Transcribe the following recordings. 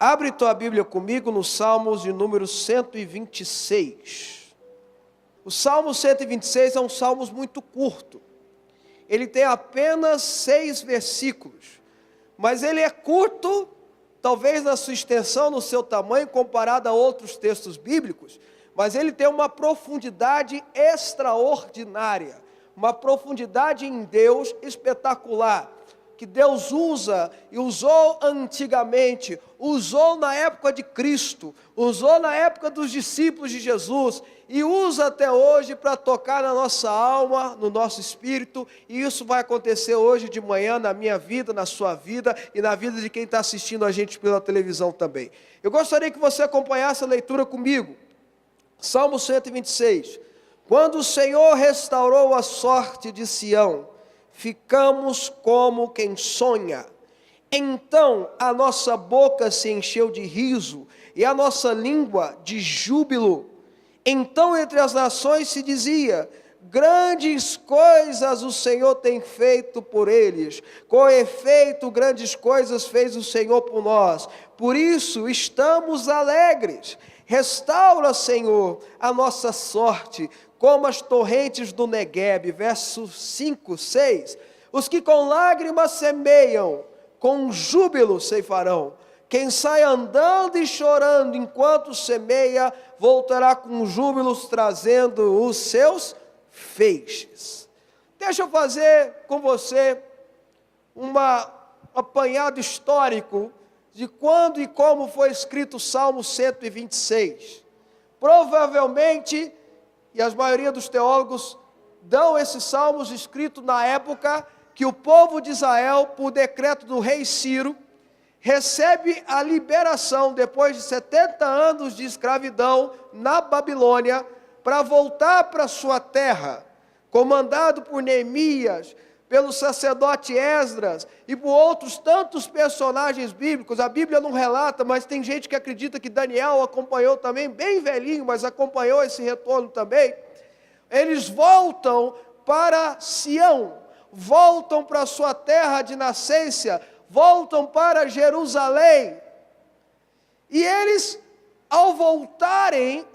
Abre tua Bíblia comigo no Salmos de número 126. O Salmo 126 é um salmo muito curto. Ele tem apenas 6 versículos. Mas ele é curto, talvez na sua extensão, no seu tamanho, comparado a outros textos bíblicos. Mas ele tem uma profundidade extraordinária. Uma profundidade em Deus espetacular. Que Deus usa e usou antigamente, usou na época de Cristo, usou na época dos discípulos de Jesus e usa até hoje para tocar na nossa alma, no nosso espírito, e isso vai acontecer hoje de manhã na minha vida, na sua vida e na vida de quem está assistindo a gente pela televisão também. Eu gostaria que você acompanhasse a leitura comigo. Salmo 126. Quando o Senhor restaurou a sorte de Sião, ficamos como quem sonha. Então a nossa boca se encheu de riso e a nossa língua de júbilo. Então entre as nações se dizia: grandes coisas o Senhor tem feito por eles. Com efeito, grandes coisas fez o Senhor por nós. Por isso estamos alegres. Restaura, Senhor, a nossa sorte, como as torrentes do Neguebe. Versos 5, 6. Os que com lágrimas semeiam, com júbilo ceifarão. Quem sai andando e chorando enquanto semeia, voltará com júbilos trazendo os seus feixes. Deixa eu fazer com você um apanhado histórico de quando e como foi escrito o Salmo 126. Provavelmente, e a maioria dos teólogos dão esses salmos escritos na época que o povo de Israel, por decreto do rei Ciro, recebe a liberação depois de 70 anos de escravidão na Babilônia, para voltar para sua terra, comandado por Neemias, pelo sacerdote Esdras e por outros tantos personagens bíblicos. A Bíblia não relata, mas tem gente que acredita que Daniel acompanhou também, bem velhinho, mas acompanhou esse retorno também. Eles voltam para Sião, voltam para sua terra de nascença, voltam para Jerusalém. E eles, ao voltarem,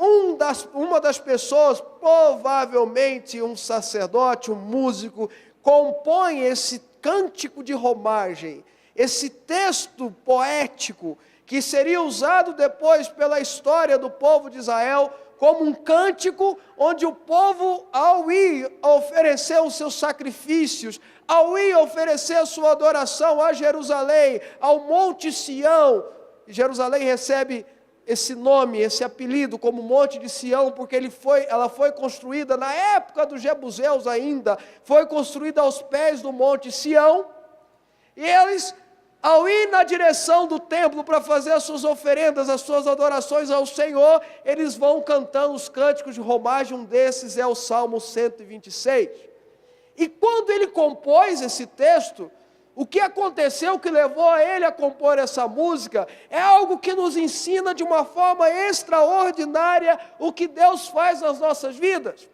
uma das pessoas, provavelmente um sacerdote, um músico, compõe esse cântico de romagem, esse texto poético, que seria usado depois pela história do povo de Israel, como um cântico onde o povo, ao ir oferecer os seus sacrifícios, ao ir oferecer a sua adoração a Jerusalém, ao Monte Sião, Jerusalém recebe esse nome, esse apelido como Monte de Sião, porque ela foi construída na época dos jebuseus ainda, foi construída aos pés do Monte Sião, e eles, ao ir na direção do templo para fazer as suas oferendas, as suas adorações ao Senhor, eles vão cantando os cânticos de romagem. Um desses é o Salmo 126. E quando ele compôs esse texto, o que aconteceu que levou a ele a compor essa música é algo que nos ensina de uma forma extraordinária o que Deus faz nas nossas vidas.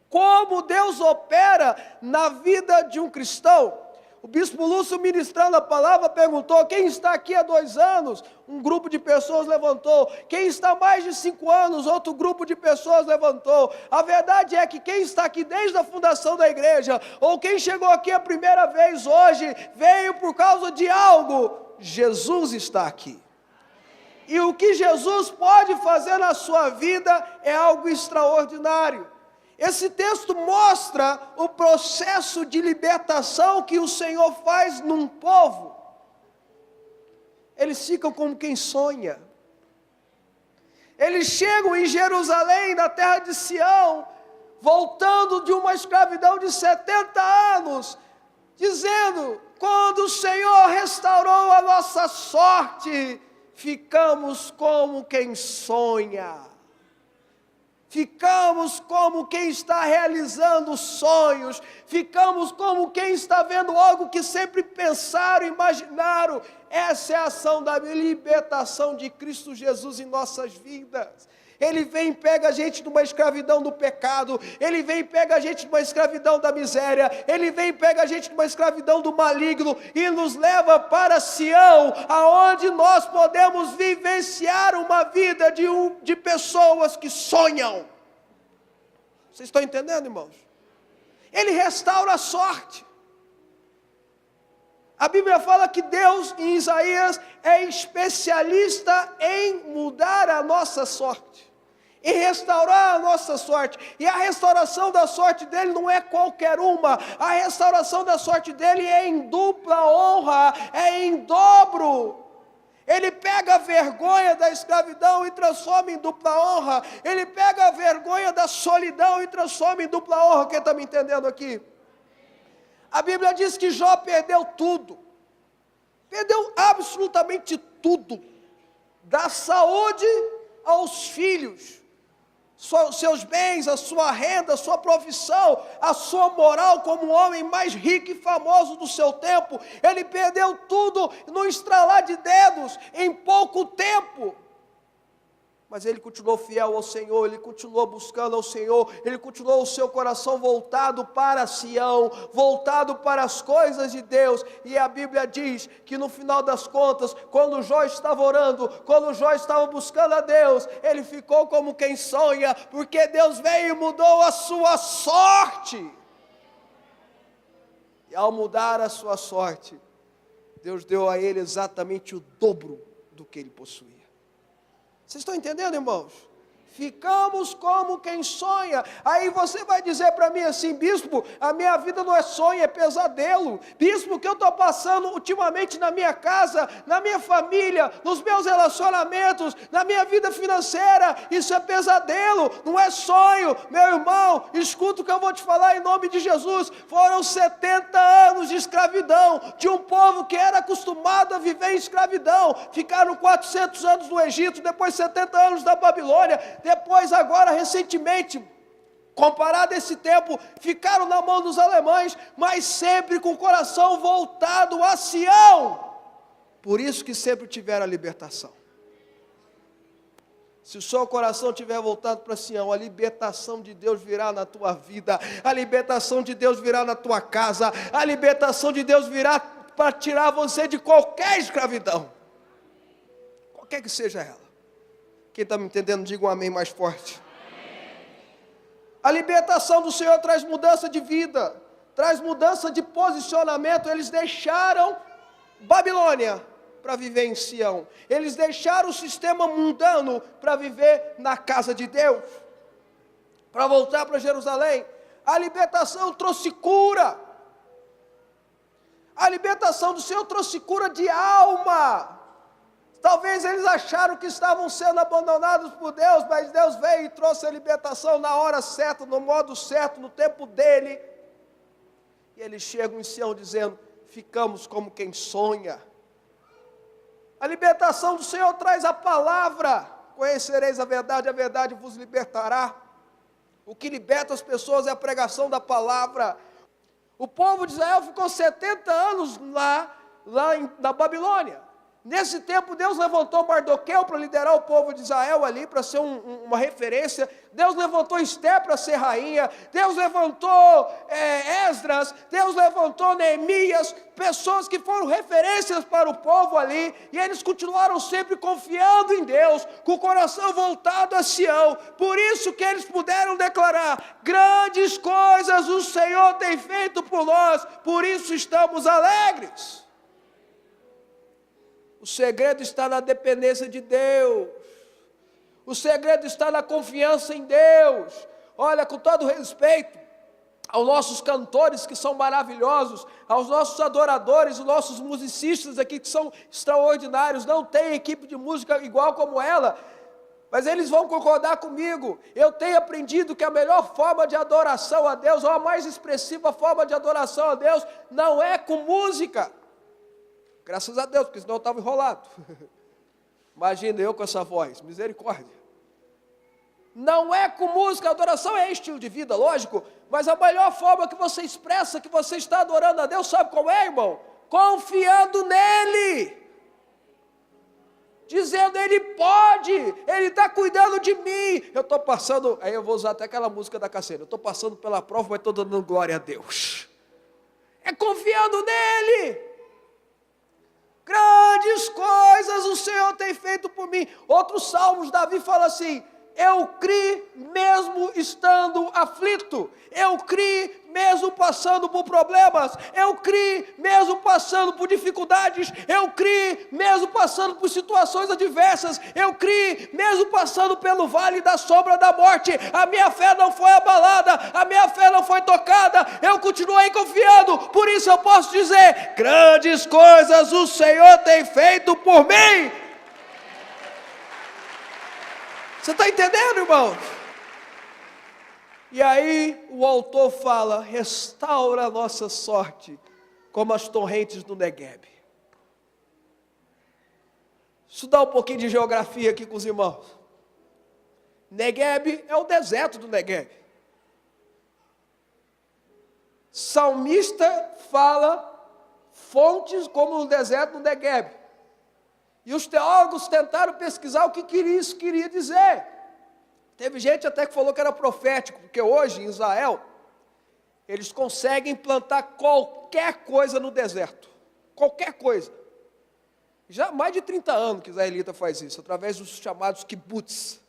Como Deus opera na vida de um cristão. O bispo Lúcio, ministrando a palavra, perguntou: quem está aqui há 2 anos? Um grupo de pessoas levantou. Quem está há mais de 5 anos? Outro grupo de pessoas levantou. A verdade é que quem está aqui desde a fundação da igreja, ou quem chegou aqui a primeira vez hoje, veio por causa de algo. Jesus está aqui. E o que Jesus pode fazer na sua vida é algo extraordinário. Esse texto mostra o processo de libertação que o Senhor faz num povo. Eles ficam como quem sonha. Eles chegam em Jerusalém, na terra de Sião, voltando de uma escravidão de 70 anos, dizendo: quando o Senhor restaurou a nossa sorte, ficamos como quem sonha. Ficamos como quem está realizando sonhos, ficamos como quem está vendo algo que sempre pensaram, imaginaram. Essa é a ação da libertação de Cristo Jesus em nossas vidas. Ele vem e pega a gente de uma escravidão do pecado, Ele vem e pega a gente de uma escravidão da miséria, Ele vem e pega a gente de uma escravidão do maligno e nos leva para Sião, aonde nós podemos vivenciar uma vida de pessoas que sonham. Vocês estão entendendo, irmãos? Ele restaura a sorte. A Bíblia fala que Deus, em Isaías, é especialista em mudar a nossa sorte, em restaurar a nossa sorte. E a restauração da sorte dele não é qualquer uma. A restauração da sorte dele é em dupla honra, é em dobro. Ele pega a vergonha da escravidão e transforma em dupla honra. Ele pega a vergonha da solidão e transforma em dupla honra. Quem está me entendendo aqui? A Bíblia diz que Jó perdeu tudo. Perdeu absolutamente tudo. Da saúde aos filhos. Seus bens, a sua renda, a sua profissão, a sua moral como o homem mais rico e famoso do seu tempo. Ele perdeu tudo no estralar de dedos, em pouco tempo. Mas ele continuou fiel ao Senhor, ele continuou buscando ao Senhor, ele continuou o seu coração voltado para Sião, voltado para as coisas de Deus. E a Bíblia diz que no final das contas, quando Jó estava orando, quando Jó estava buscando a Deus, ele ficou como quem sonha, porque Deus veio e mudou a sua sorte. E ao mudar a sua sorte, Deus deu a ele exatamente o dobro do que ele possuía. Vocês estão entendendo, irmãos? Ficamos como quem sonha. Aí você vai dizer para mim assim: bispo, a minha vida não é sonho, é pesadelo. Bispo, o que eu estou passando ultimamente na minha casa, na minha família, nos meus relacionamentos, na minha vida financeira, isso é pesadelo, não é sonho. Meu irmão, escuta o que eu vou te falar em nome de Jesus. Foram 70 anos de escravidão, de um povo que era acostumado a viver em escravidão. Ficaram 400 anos no Egito, depois 70 anos na Babilônia, depois agora recentemente, comparado a esse tempo, ficaram na mão dos alemães, mas sempre com o coração voltado a Sião. Por isso que sempre tiveram a libertação. Se o seu coração estiver voltado para Sião, a libertação de Deus virá na tua vida, a libertação de Deus virá na tua casa, a libertação de Deus virá para tirar você de qualquer escravidão, qualquer que seja ela. Quem está me entendendo, diga um amém mais forte. A libertação do Senhor traz mudança de vida, traz mudança de posicionamento. Eles deixaram Babilônia para viver em Sião. Eles deixaram o sistema mundano para viver na casa de Deus, para voltar para Jerusalém. A libertação trouxe cura. A libertação do Senhor trouxe cura de alma. Talvez eles acharam que estavam sendo abandonados por Deus, mas Deus veio e trouxe a libertação na hora certa, no modo certo, no tempo dele. E eles chegam em Sião dizendo: ficamos como quem sonha. A libertação do Senhor traz a palavra: conhecereis a verdade vos libertará. O que liberta as pessoas é a pregação da palavra. O povo de Israel ficou 70 anos na Babilônia. Nesse tempo, Deus levantou Mardoqueu para liderar o povo de Israel ali, para ser uma referência. Deus levantou Esté para ser rainha. Deus levantou Esdras. Deus levantou Neemias. Pessoas que foram referências para o povo ali. E eles continuaram sempre confiando em Deus, com o coração voltado a Sião. Por isso que eles puderam declarar: grandes coisas o Senhor tem feito por nós, por isso estamos alegres. O segredo está na dependência de Deus. O segredo está na confiança em Deus. Olha, com todo respeito aos nossos cantores que são maravilhosos, aos nossos adoradores, os nossos musicistas aqui que são extraordinários, não tem equipe de música igual como ela, mas eles vão concordar comigo. Eu tenho aprendido que a melhor forma de adoração a Deus, ou a mais expressiva forma de adoração a Deus, não é com música. Graças a Deus, porque senão eu estava enrolado. Imagina eu com essa voz, misericórdia. Não é com música, a adoração é estilo de vida, lógico, mas a melhor forma que você expressa que você está adorando a Deus, sabe qual é, irmão? Confiando nele. dizendo: Ele pode, Ele está cuidando de mim. Eu estou passando, aí eu vou usar até aquela música da Cassiana, eu estou passando pela prova, mas estou dando glória a Deus. É confiando nele. Grandes coisas o Senhor tem feito por mim. Outros salmos, Davi fala assim: eu criei mesmo estando aflito, eu criei mesmo passando por problemas, eu criei mesmo passando por dificuldades, eu criei mesmo passando por situações adversas, eu criei mesmo passando pelo vale da sombra da morte, a minha fé não foi abalada, a minha fé não foi tocada, eu continuei confiando. Por isso eu posso dizer: grandes coisas o Senhor tem feito por mim. Você está entendendo, irmão? E aí o autor fala: restaura a nossa sorte, como as torrentes do Negueb. Estudar um pouquinho de geografia aqui com os irmãos. Negueb é o deserto do Negueb. Salmista fala fontes como no deserto do Negueb. E os teólogos tentaram pesquisar o que isso queria dizer. Teve gente até que falou que era profético, porque hoje em Israel, eles conseguem plantar qualquer coisa no deserto. Qualquer coisa. Já há mais de 30 anos que israelita faz isso, através dos chamados kibbutz.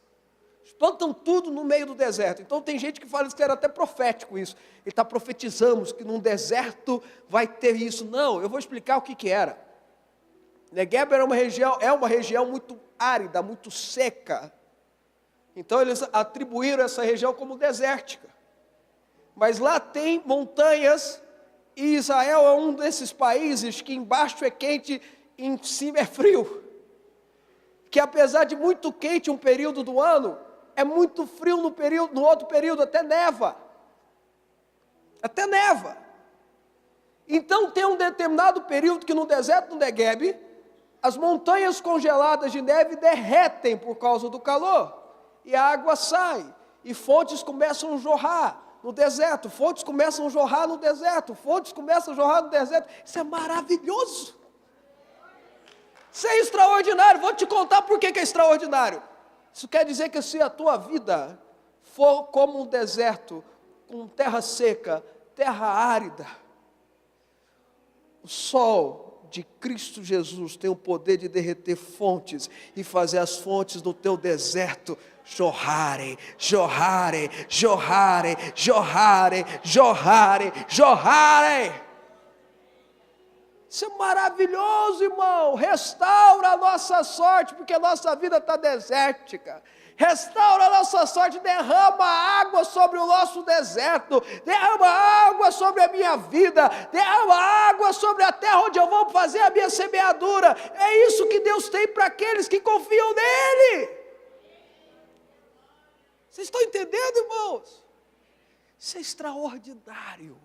Eles plantam tudo no meio do deserto. Então tem gente que fala que era até profético isso. Ele está profetizando que num deserto vai ter isso. Não, eu vou explicar o que era. Negueb é uma região muito árida, muito seca. Então eles atribuíram essa região como desértica. Mas lá tem montanhas, e Israel é um desses países que embaixo é quente e em cima é frio. Que apesar de muito quente um período do ano, é muito frio no outro período, até neva. Até neva. Então tem um determinado período que no deserto do Negueb, as montanhas congeladas de neve derretem por causa do calor, e a água sai, e fontes começam a jorrar no deserto, fontes começam a jorrar no deserto, fontes começam a jorrar no deserto. Isso é maravilhoso, isso é extraordinário. Vou te contar por que é extraordinário. Isso quer dizer que se a tua vida for como um deserto, com terra seca, terra árida, o sol de Cristo Jesus tem o poder de derreter fontes e fazer as fontes do teu deserto jorrarem, jorrarem, jorrarem, jorrarem, jorrarem, jorrarem. Isso é maravilhoso, irmão. Restaura a nossa sorte, porque a nossa vida está desértica. Restaura a nossa sorte, derrama água sobre o nosso deserto, derrama água sobre a minha vida, derrama água sobre a terra onde eu vou fazer a minha semeadura. É isso que Deus tem para aqueles que confiam nele. Vocês estão entendendo, irmãos? Isso é extraordinário.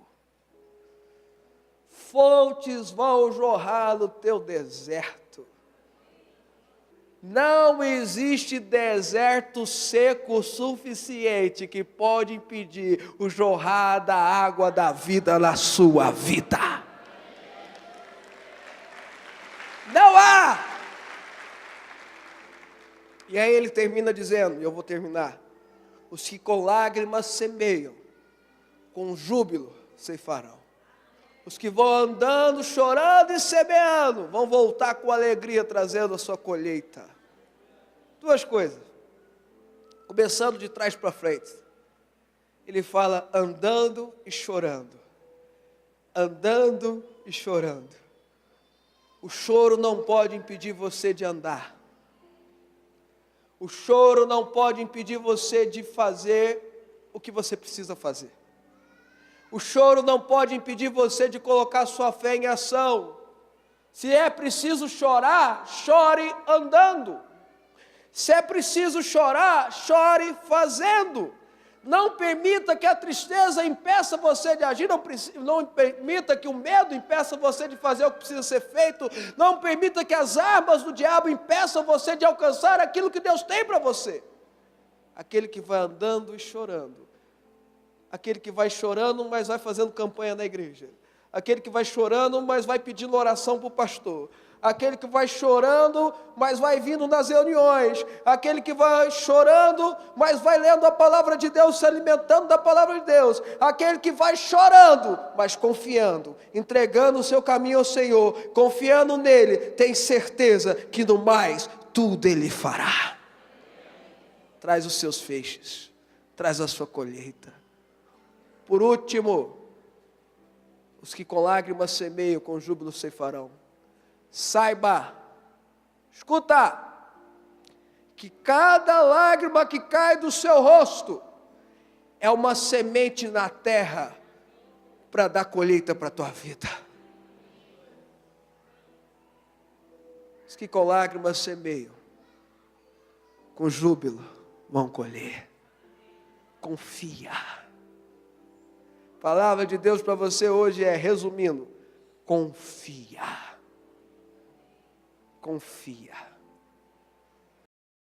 Fontes vão jorrar no teu deserto. Não existe deserto seco suficiente que pode impedir o jorrar da água da vida na sua vida. Não há! E aí ele termina dizendo, e eu vou terminar: os que com lágrimas semeiam, com júbilo ceifarão. Os que vão andando, chorando e semeando, vão voltar com alegria, trazendo a sua colheita. Duas coisas. Começando de trás para frente. Ele fala andando e chorando. Andando e chorando. O choro não pode impedir você de andar. O choro não pode impedir você de fazer o que você precisa fazer. O choro não pode impedir você de colocar sua fé em ação. Se é preciso chorar, chore andando. Se é preciso chorar, chore fazendo. Não permita que a tristeza impeça você de agir, não permita que o medo impeça você de fazer o que precisa ser feito, não permita que as armas do diabo impeçam você de alcançar aquilo que Deus tem para você. Aquele que vai andando e chorando, aquele que vai chorando, mas vai fazendo campanha na igreja, aquele que vai chorando, mas vai pedindo oração para o pastor, aquele que vai chorando, mas vai vindo nas reuniões, aquele que vai chorando, mas vai lendo a palavra de Deus, se alimentando da palavra de Deus, aquele que vai chorando, mas confiando, entregando o seu caminho ao Senhor, confiando nele, tem certeza que no mais tudo ele fará. Traz os seus feixes, traz a sua colheita. Por último, os que com lágrimas semeiam, com júbilo ceifarão. Saiba, escuta, que cada lágrima que cai do seu rosto é uma semente na terra para dar colheita para a tua vida. Os que com lágrimas semeiam, com júbilo vão colher. Confia. A palavra de Deus para você hoje é, resumindo, confia. Confia.